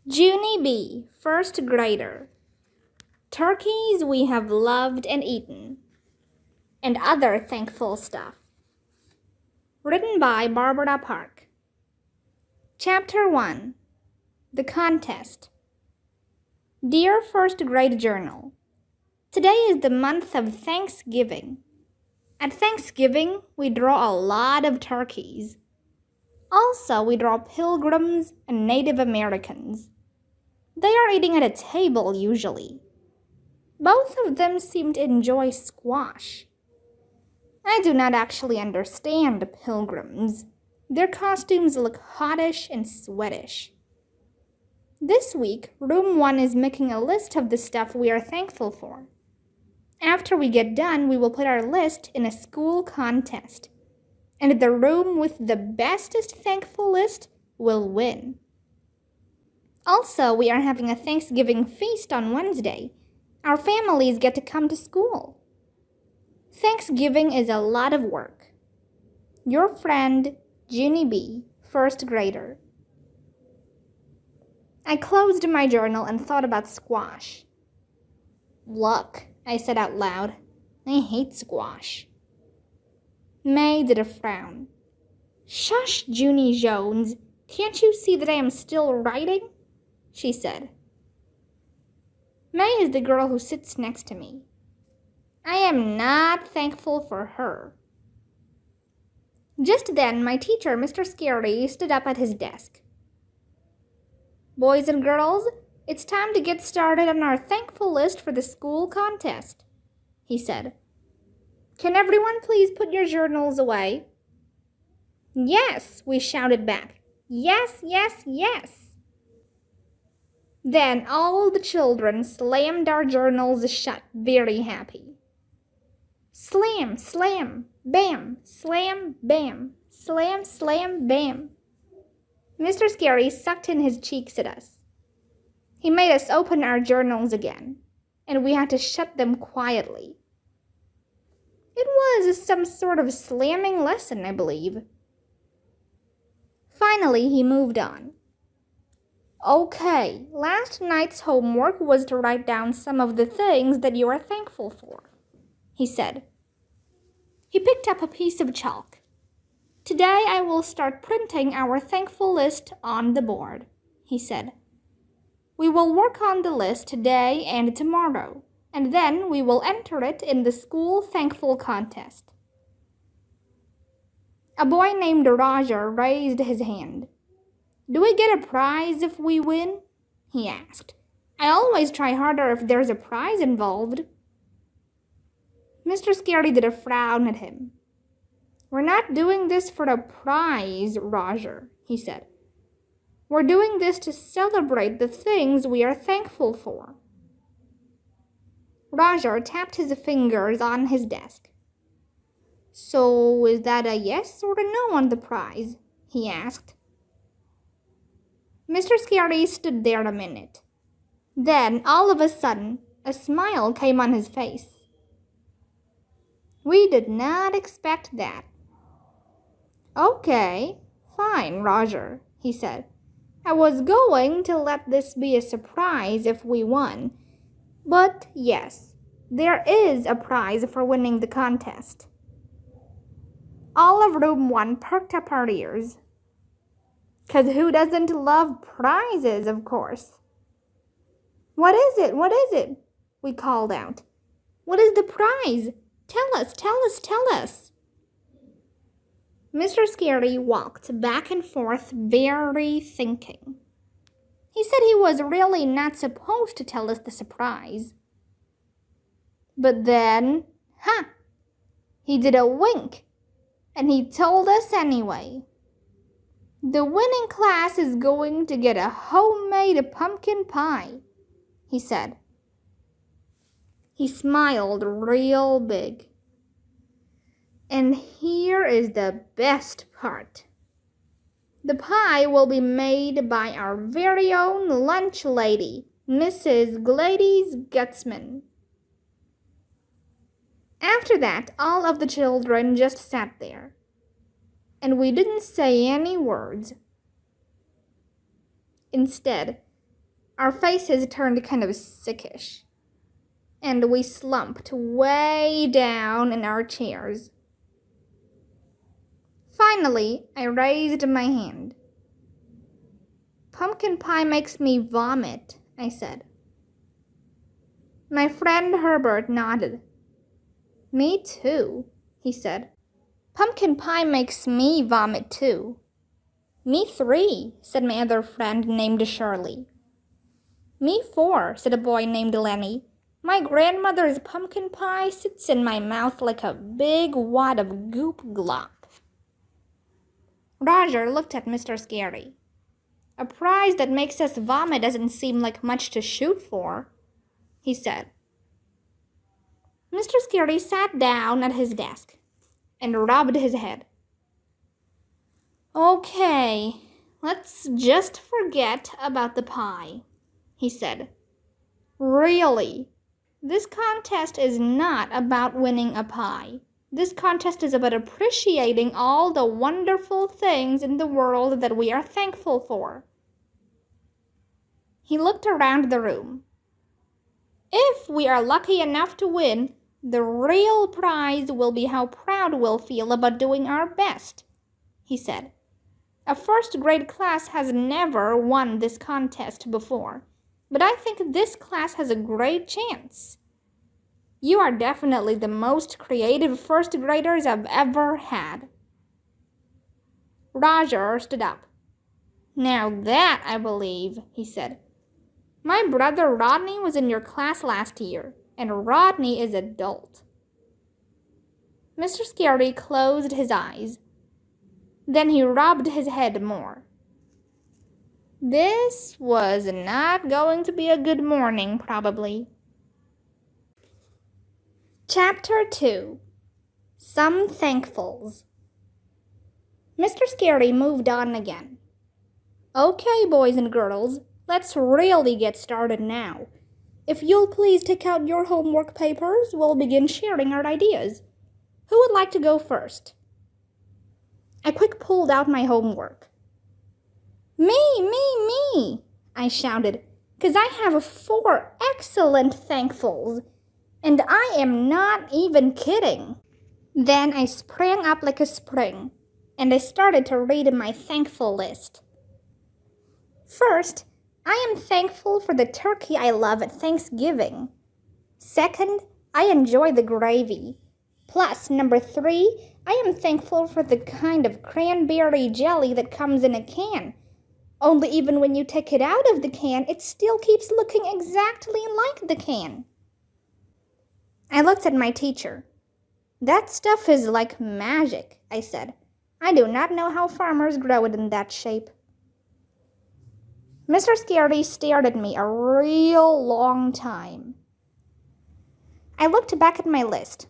Junie B., first grader. Turkeys we have loved and eaten, and other thankful stuff. Written by Barbara Park. Chapter 1. The Contest. Dear First Grade Journal, today is the month of Thanksgiving. At Thanksgiving, we draw a lot of turkeys. Also, we draw pilgrims and Native Americans. They are eating at a table usually. Both of them seem to enjoy squash. I do not actually understand pilgrims. Their costumes look hottish and sweatish. This week, Room 1 is making a list of the stuff we are thankful for. After we get done, we will put our list in a school contest. And the room with the bestest thankful list will win. Also, we are having a Thanksgiving feast on Wednesday. Our families get to come to school. Thanksgiving is a lot of work. Your friend, Junie B., first grader. I closed my journal and thought about squash. Look, I said out loud, I hate squash. May did a frown. Shush, Junie Jones. Can't you see that I am still writing? She said. May is the girl who sits next to me. I am not thankful for her. Just then, my teacher, Mr. Scary, stood up at his desk. Boys and girls, it's time to get started on our thankful list for the school contest, he said. Can everyone please put your journals away? Yes, we shouted back. Yes, yes, yes. Then all the children slammed our journals shut, very happy. Slam, slam, bam, slam, bam, slam, slam, bam. Mr. Scary sucked in his cheeks at us. He made us open our journals again, and we had to shut them quietly. It was some sort of slamming lesson, I believe. Finally, he moved on. Okay, last night's homework was to write down some of the things that you are thankful for, he said. He picked up a piece of chalk. Today I will start printing our thankful list on the board, he said. We will work on the list today and tomorrow, and then we will enter it in the school thankful contest. A boy named Roger raised his hand. Do we get a prize if we win? He asked. I always try harder if there's a prize involved. Mr. Scary did a frown at him. We're not doing this for a prize, Roger, he said. We're doing this to celebrate the things we are thankful for. Roger tapped his fingers on his desk. So is that a yes or a no on the prize? He asked. Mr. Scary stood there a minute. Then, all of a sudden, a smile came on his face. We did not expect that. Okay, fine, Roger, he said. I was going to let this be a surprise if we won. But yes, there is a prize for winning the contest. All of Room 1 perked up our ears. 'Cause who doesn't love prizes, of course? What is it? What is it? We called out. What is the prize? Tell us, tell us, tell us. Mr. Scary walked back and forth, very thinking. He said he was really not supposed to tell us the surprise. But then, he did a wink, and he told us anyway. The winning class is going to get a homemade pumpkin pie, he said. He smiled real big. And here is the best part. The pie will be made by our very own lunch lady, Mrs. Gladys Gutzman. After that, all of the children just sat there. And we didn't say any words. Instead, Our faces turned kind of sickish, and we slumped way down in our chairs. Finally, I raised my hand. "Pumpkin pie makes me vomit," I said. My friend Herbert nodded. "Me too," he said. "Pumpkin pie makes me vomit too." "Me 3, said my other friend named Shirley. "Me 4, said a boy named Lenny. "My grandmother's pumpkin pie sits in my mouth like a big wad of goop glop." Roger looked at Mr. Scary. "A prize that makes us vomit doesn't seem like much to shoot for," he said. Mr. Scary sat down at his desk and rubbed his head. "Okay, let's just forget about the pie," he said. "Really, this contest is not about winning a pie. This contest is about appreciating all the wonderful things in the world that we are thankful for." He looked around the room. "If we are lucky enough to win, the real prize will be how proud we'll feel about doing our best," he said. "A first-grade class has never won this contest before, but I think this class has a great chance. You are definitely the most creative first-graders I've ever had." Roger stood up. "Now that I believe," he said. "My brother Rodney was in your class last year, and Rodney is adult." Mr. Scary closed his eyes. Then he rubbed his head more. This was not going to be a good morning, probably. Chapter 2. Some Thankfuls. Mr. Scary moved on again. "Okay, boys and girls, let's really get started now. If you'll please take out your homework papers, we'll begin sharing our ideas. Who would like to go first?" I quick pulled out my homework. Me, I shouted, 'cause I have 4 excellent thankfuls, and I am not even kidding. Then I sprang up like a spring, and I started to read my thankful list. First, I am thankful for the turkey I love at Thanksgiving. Second, I enjoy the gravy. Plus, number 3, I am thankful for the kind of cranberry jelly that comes in a can. Only even when you take it out of the can, it still keeps looking exactly like the can. I looked at my teacher. "That stuff is like magic," I said. "I do not know how farmers grow it in that shape." Mr. Scary stared at me a real long time. I looked back at my list.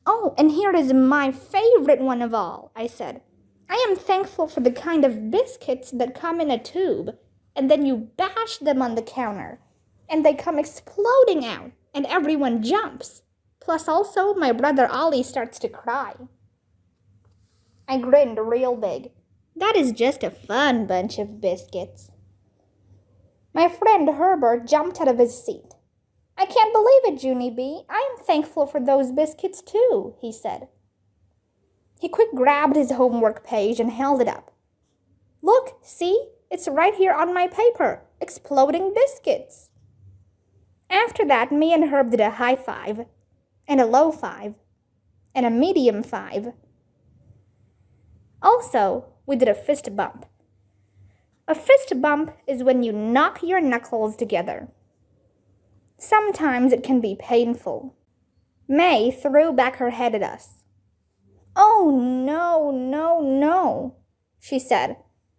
"Oh, and here is my favorite one of all," I said. "I am thankful for the kind of biscuits that come in a tube, and then you bash them on the counter, and they come exploding out, and everyone jumps. Plus also, my brother Ollie starts to cry." I grinned real big. "That is just a fun bunch of biscuits." My friend Herbert jumped out of his seat. "I can't believe it, Junie B. I am thankful for those biscuits too," he said. He quick grabbed his homework page and held it up. "Look, see? It's right here on my paper. Exploding biscuits." After that, me and Herb did a high five, and a low five, and a medium five. Also, we did a fist bump. A fist bump is when you knock your knuckles together. Sometimes it can be painful. May threw back her head at us. "Oh, no, she said.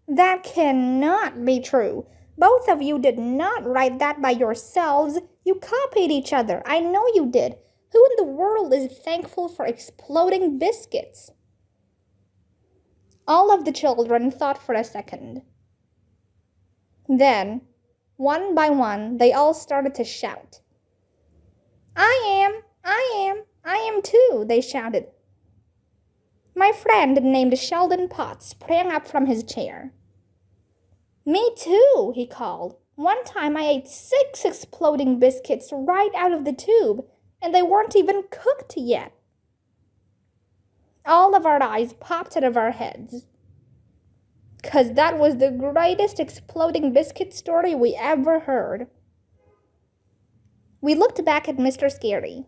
"That cannot be true. Both of you did not write that by yourselves. You copied each other. I know you did. Who in the world is thankful for exploding biscuits?" All of the children thought for a second. Then, one by one, they all started to shout. I am too, they shouted. My friend named Sheldon Potts sprang up from his chair. "Me too," he called. One time I ate 6 exploding biscuits right out of the tube, and they weren't even cooked yet. All of our eyes popped out of our heads, 'cause that was the greatest exploding biscuit story we ever heard. We looked back at Mr. Scary.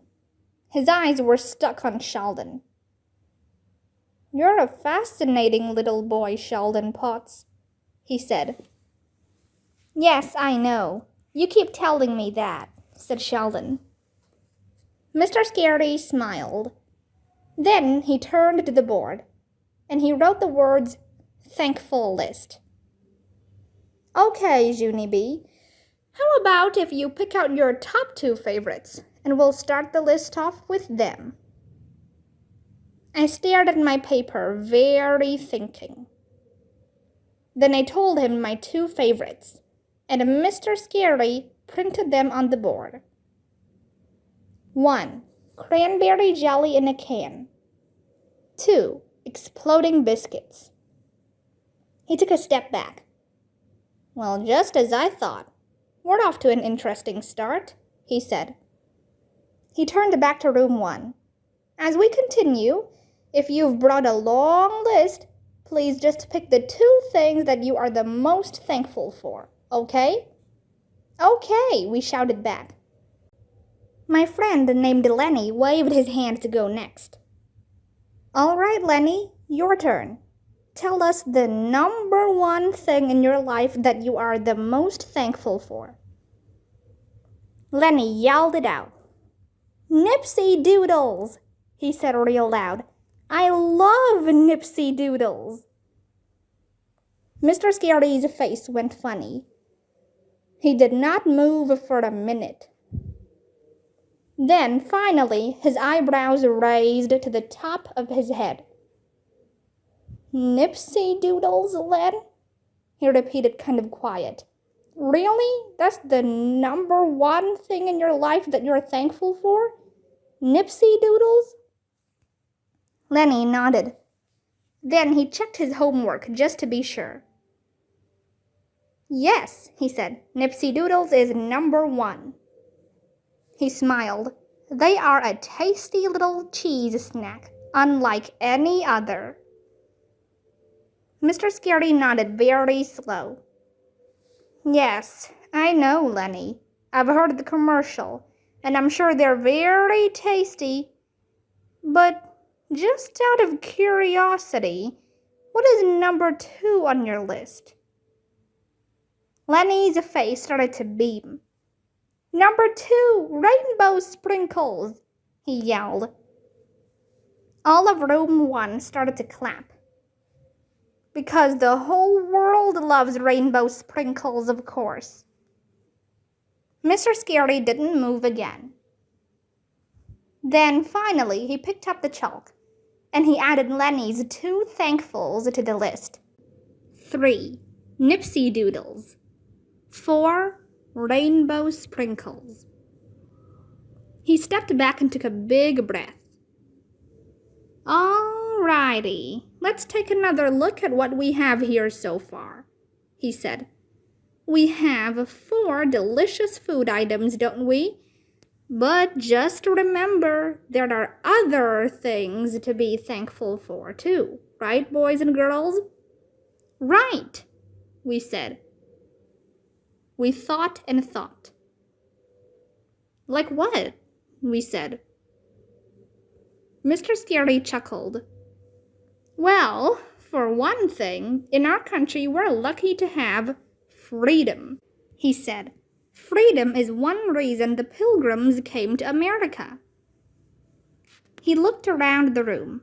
His eyes were stuck on Sheldon. "You're a fascinating little boy, Sheldon Potts," he said. "Yes, I know. You keep telling me that," said Sheldon. Mr. Scary smiled. Then he turned to the board, and he wrote the words, "Thankful List." "Okay, Junie B. How about if you pick out your top 2 favorites, and we'll start the list off with them?" I stared at my paper, very thinking. Then I told him my 2 favorites, and Mr. Scary printed them on the board. 1. Cranberry jelly in a can. 2. Exploding biscuits. He took a step back. "Well, just as I thought. We're off to an interesting start," he said. He turned back to room 1. "As we continue, if you've brought a long list, please just pick the 2 things that you are the most thankful for, okay?" "Okay," we shouted back. My friend named Lenny waved his hand to go next. "All right, Lenny, your turn. Tell us the number 1 thing in your life that you are the most thankful for." Lenny yelled it out. "Nipsey Doodles," he said real loud. "I love Nipsey Doodles." Mr. Scary's face went funny. He did not move for a minute. Then, finally, his eyebrows raised to the top of his head. "Nipsey Doodles, Len?" he repeated kind of quiet. "Really? That's the number 1 thing in your life that you're thankful for? Nipsey Doodles?" Lenny nodded. Then he checked his homework just to be sure. "Yes," he said, "Nipsey Doodles is number 1. He smiled. "They are a tasty little cheese snack, unlike any other." Mr. Scary nodded very slow. "Yes, I know, Lenny. I've heard the commercial, and I'm sure they're very tasty. But just out of curiosity, what is number 2 on your list?" Lenny's face started to beam. "Number 2, rainbow sprinkles," he yelled. All of room 1 started to clap. Because the whole world loves rainbow sprinkles, of course. Mr. Scary didn't move again. Then, finally, he picked up the chalk, and he added Lenny's 2 thankfuls to the list. 3. Nipsey Doodles. 4. Rainbow sprinkles. He stepped back and took a big breath. "Alrighty, let's take another look at what we have here so far," he said. "We have 4 delicious food items, don't we? But just remember, there are other things to be thankful for too, right, boys and girls?" "Right," we said. We thought and thought. "Like what?" we said. Mr. Scary chuckled. "Well, for one thing, in our country we're lucky to have freedom," he said. "Freedom is one reason the Pilgrims came to America." He looked around the room.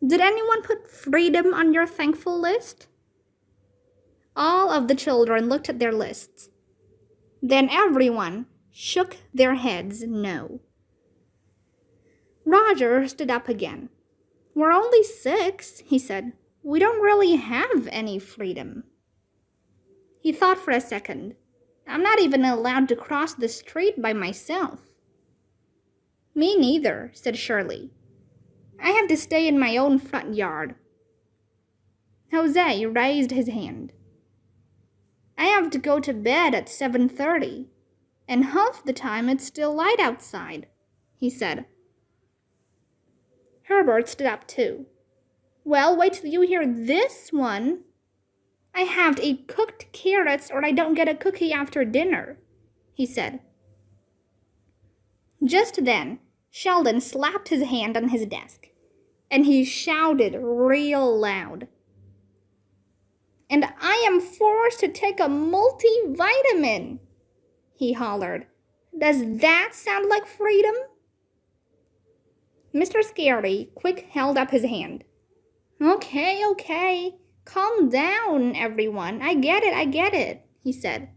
"Did anyone put freedom on your thankful list?" All of the children looked at their lists. Then everyone shook their heads no. Roger stood up again. "We're only 6, he said. "We don't really have any freedom." He thought for a second. "I'm not even allowed to cross the street by myself." "Me neither," said Shirley. "I have to stay in my own front yard." Jose raised his hand. I have to go to bed at 7:30, and half the time it's still light outside," he said. Herbert stood up too. "Well, wait till you hear this one. I have to eat cooked carrots or I don't get a cookie after dinner," he said. Just then, Sheldon slapped his hand on his desk, and he shouted real loud. "And I am forced to take a multivitamin," he hollered. "Does that sound like freedom?" Mr. Scary quick held up his hand. Okay. Calm down, everyone. I get it, he said.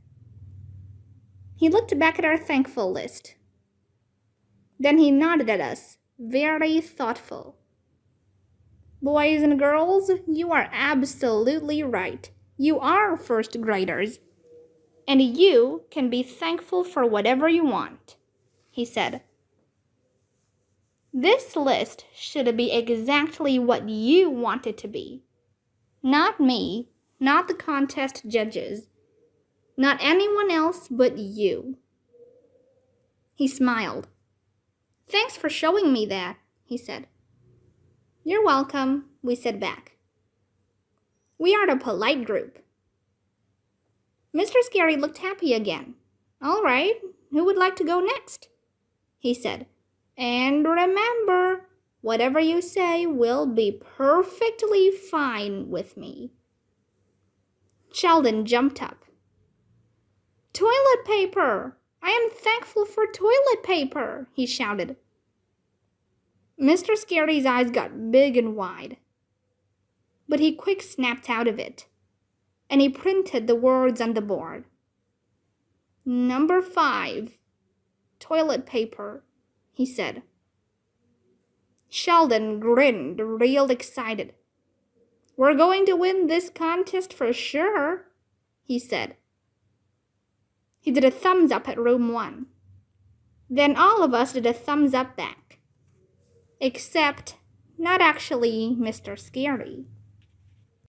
He looked back at our thankful list. Then he nodded at us, very thoughtful. "Boys and girls, you are absolutely right. You are first graders. And you can be thankful for whatever you want," he said. "This list should be exactly what you want it to be. Not me, not the contest judges, not anyone else but you." He smiled. "Thanks for showing me that," he said. "You're welcome," we said back. "We are the polite group." Mr. Scary looked happy again. "All right, who would like to go next?" he said. "And remember, whatever you say will be perfectly fine with me." Sheldon jumped up. "Toilet paper! I am thankful for toilet paper!" he shouted. Mr. Scary's eyes got big and wide. But he quick snapped out of it, and he printed the words on the board. "Number 5, toilet paper," he said. Sheldon grinned real excited. "We're going to win this contest for sure," he said. He did a thumbs up at room 1. Then all of us did a thumbs up back. Except not actually Mr. Scary.